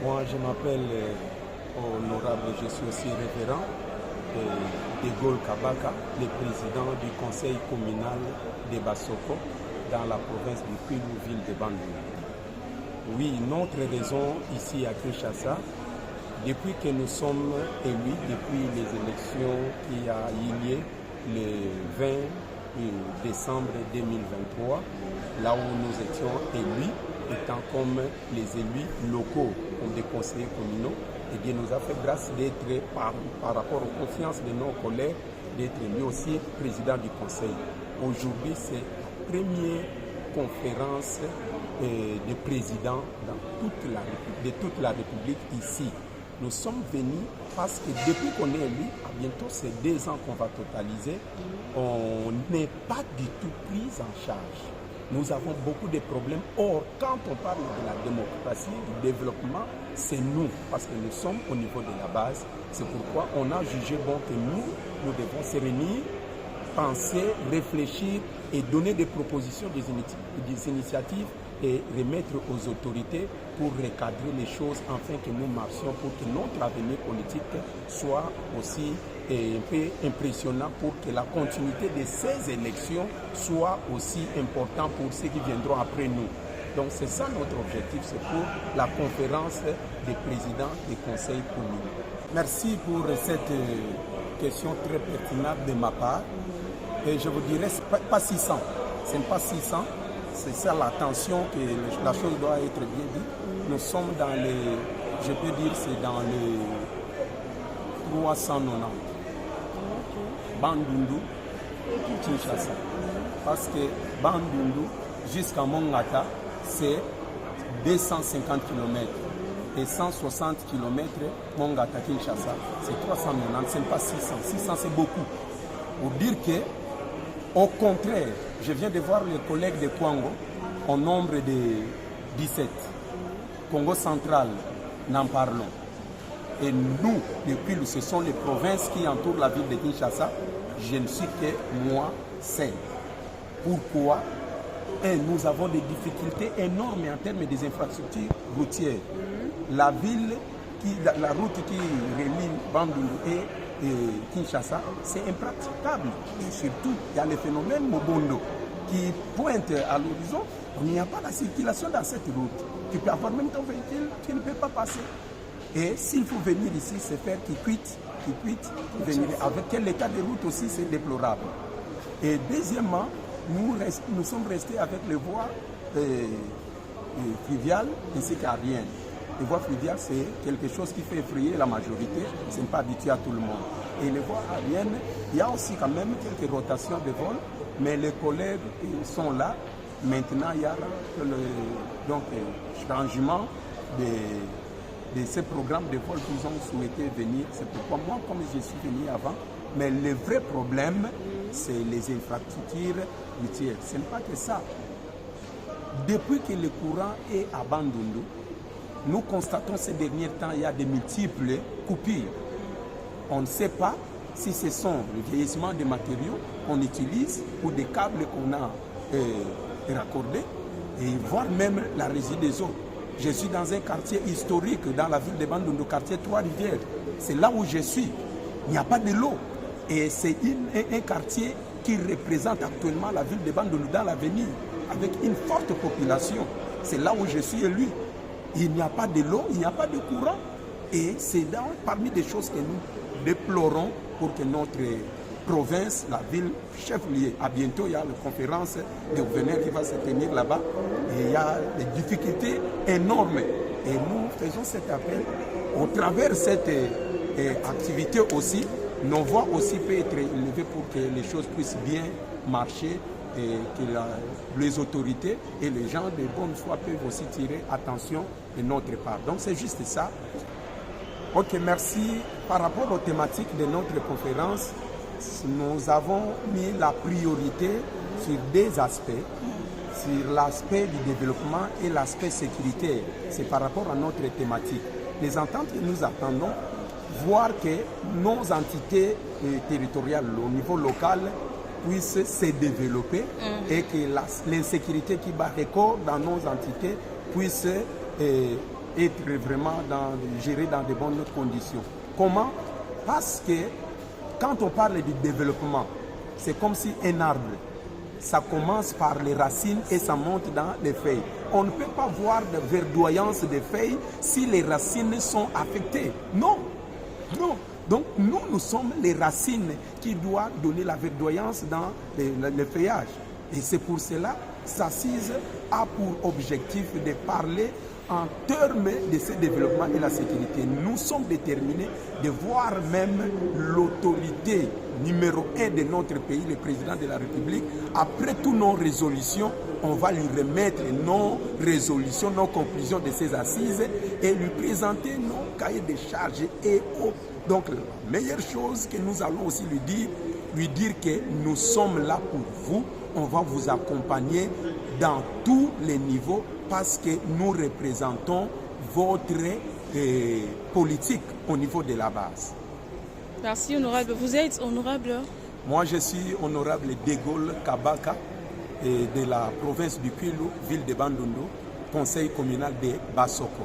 Moi, je m'appelle Honorable, je suis aussi référent de Gaulle Kabaka, le président du conseil communal de Bassoko dans la province du Kwilu, ville de Bandundu. Oui, notre raison ici à Kinshasa, depuis que nous sommes élus, depuis les élections qui a eu lieu le 20 décembre 2023, là où nous étions élus, étant comme les élus locaux, comme des conseillers communaux, eh bien, nous a fait grâce d'être, par rapport aux confiances de nos collègues, d'être lui aussi président du conseil. Aujourd'hui, c'est la première conférence de présidents de toute la République ici. Nous sommes venus parce que depuis qu'on est élu, bientôt c'est 2 ans qu'on va totaliser, on n'est pas du tout pris en charge. Nous avons beaucoup de problèmes. Or, quand on parle de la démocratie, du développement, c'est nous, parce que nous sommes au niveau de la base. C'est pourquoi on a jugé bon que nous devons se réunir, penser, réfléchir et donner des propositions, des initiatives et remettre aux autorités pour recadrer les choses afin que nous marchions pour que notre avenir politique soit aussi un peu impressionnant pour que la continuité de ces élections soit aussi importante pour ceux qui viendront après nous. Donc c'est ça notre objectif, c'est pour la conférence des présidents des conseils communaux. Merci pour cette question très pertinente de ma part. Et je vous dirais, ce n'est pas 600. Ce n'est pas 600. C'est ça l'attention que la chose doit être bien dite. Nous sommes dans les, je peux dire, c'est dans les 390. Bandundu, Kinshasa. Parce que Bandundu jusqu'à Mongata, c'est 250 km. Et 160 km, Mongata, Kinshasa, c'est 390, ce n'est pas 600. 600, c'est beaucoup. Pour dire que, au contraire, je viens de voir les collègues de Kwango, au nombre de 17. Congo central, n'en parlons. Et nous, depuis ce sont les provinces qui entourent la ville de Kinshasa, je ne suis que moi seul. Pourquoi? Et nous avons des difficultés énormes en termes des infrastructures routières. La ville, la route qui relie Bandundu et Kinshasa, c'est impraticable. Et surtout, il y a le phénomène Mobondo qui pointe à l'horizon. Il n'y a pas la circulation dans cette route. Tu peux avoir même ton véhicule, tu ne peux pas passer. Et s'il faut venir ici, c'est faire qui quitte, venir. Avec quel état de route aussi, c'est déplorable. Et deuxièmement, nous sommes restés avec les voies fluviales ainsi qu'aériennes. Les voies fluviales, c'est quelque chose qui fait effrayer la majorité, ce n'est pas habitué à tout le monde. Et les voies aériennes, il y a aussi quand même quelques rotations de vol, mais les collègues sont là. Maintenant, il y a le changement de ces programmes de vol qu'ils ont souhaité venir. C'est pourquoi moi, comme je suis venu avant, mais le vrai problème, c'est les infrastructures routières. Ce n'est pas que ça. Depuis que le courant est à Bandundu, nous constatons ces derniers temps, il y a de multiples coupures. On ne sait pas si ce sont le vieillissement des matériaux qu'on utilise ou des câbles qu'on a raccordés, et voire même la régie des eaux. Je suis dans un quartier historique dans la ville de Bandundu, quartier Trois-Rivières. C'est là où je suis. Il n'y a pas de l'eau. Et c'est un quartier qui représente actuellement la ville de Bandundu dans l'avenir, avec une forte population. C'est là où je suis élu. Il n'y a pas de l'eau, il n'y a pas de courant. Et c'est parmi des choses que nous déplorons pour que notre province, la ville chef-lieu, à bientôt il y a la conférence des gouverneurs qui va se tenir là-bas. Et il y a des difficultés énormes. Et nous faisons cet appel. Au travers cette activité aussi, nos voix aussi peuvent être élevées pour que les choses puissent bien marcher et que les autorités et les gens de bonne foi peuvent aussi tirer attention de notre part. Donc c'est juste ça. Ok, merci. Par rapport aux thématiques de notre conférence, nous avons mis la priorité sur 2 aspects, sur l'aspect du développement et l'aspect sécuritaire. C'est par rapport à notre thématique. Les ententes que nous attendons, voir que nos entités territoriales au niveau local puissent se développer et que l'insécurité qui bat record dans nos entités puisse être vraiment géré dans de bonnes conditions. Comment? Parce que quand on parle du développement, c'est comme si un arbre, ça commence par les racines et ça monte dans les feuilles. On ne peut pas voir de verdoyance des feuilles si les racines sont affectées. Non, non. Donc nous sommes les racines qui doivent donner la verdoyance dans le feuillage. Et c'est pour cela, SACIS a pour objectif de parler en termes de ce développement et la sécurité. Nous sommes déterminés de voir même l'autorité numéro 1 de notre pays, le président de la République, après toutes nos résolutions, on va lui remettre nos résolutions, nos conclusions de ces assises et lui présenter nos cahiers de charges et donc la meilleure chose que nous allons aussi lui dire que nous sommes là pour vous, on va vous accompagner dans tous les niveaux parce que nous représentons votre politique au niveau de la base. Merci honorable. Vous êtes honorable? Moi je suis honorable De Gaulle Kabaka de la province du Kwilu, ville de Bandundu, conseil communal de Bassoko.